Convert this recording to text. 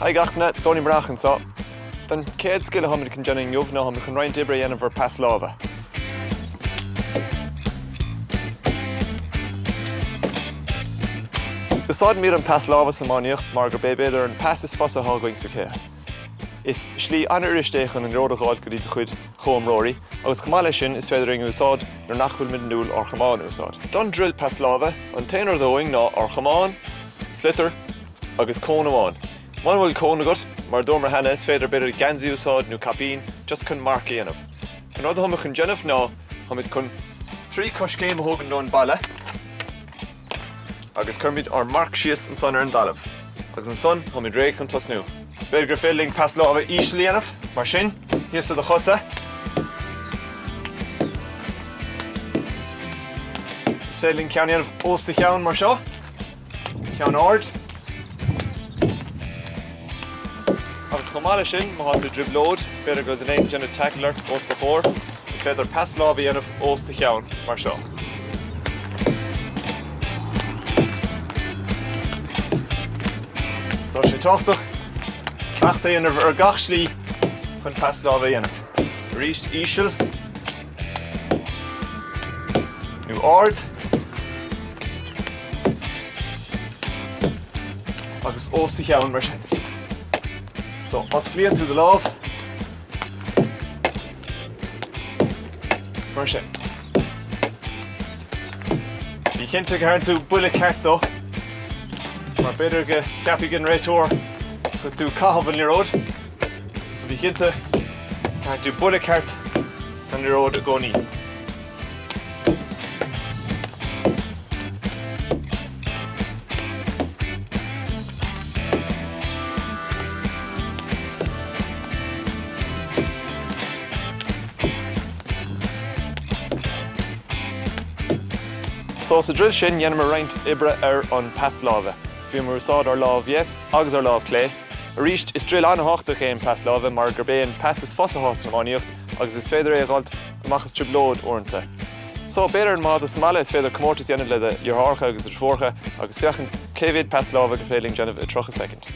Aoisghrúpa, Donie Breathnach so. Den céad sciile hamid can déanamh Iománaíocht hamid chun roinnt ibre dhéanamh ar bpas láimhe. Usáid mír an bpas láimhe sa Iománaíocht mar gur beidir an bpas is fosa thághaing sa chéad. Is slí anúiristeach an ródagáil go dtí chuid chomróirí, agus chumá lei sin is féidir ring úsáid nar nachfuil mid núil ar Iomáin úsáid. Don drill bpas láimhe an téanaar dóing ná ar Iomáin, slitir agus cón amháin. Man bhfuil cón agat, mar dómar hena is féidir beidir gansaí úsáid nó capín just chun marc aanamh. An rud hamid chun déanamh ná hamid chun 3 coscéim a thógan don baile agus chumid ar marc síos an son ar an dalamh. Agus an son hamid réig chun tosnú. Beidir gur féiling bpas láimhe Scileanna, mar sin, hios a do chosa. Is féiling ceannaíanamh ósta cheann mar seo. Ceann ard. Agus chumá lei sin, má háit driblóid, beidir go den éon déanamh tackler ósta chóir, is féidir bpas láimhe dhéanamh ósta cheann mar seo. So sé táchtach. Ceachta dhéanamh ar gach slí chun bpas láimhe dhéanamh. Ríist íseal, nó ard, agus ósta cheann mar sin. So, os glíonn tú do lámh, mar sin. Bhí cinnte go háirithe tú buile ceart dó, mar beidir go ceapaigh an réiteoir go tú cathab an líróid, so bhí cinnte go háirithe tú buile ceart an líróid a gcónaí. So sa drill sin dhéanamh roinnt ibre ar an bpas láimhe. Bhí mar úsáid ar lámh yes agus ar lámh clé. Aoisghrúpa is drill anthachta chéan bpas láimhe mar gur béon bpas is fosa thás na Iománaíocht agus is féidir é ghalt amachchas triblóid uaireanta. So beidir an mád is Somália is féidir comórtas dhéanamh le de iartharcha agus ar fórcha agus feachan céhhéad bpas láimhe go féiling déanamh i 30 second.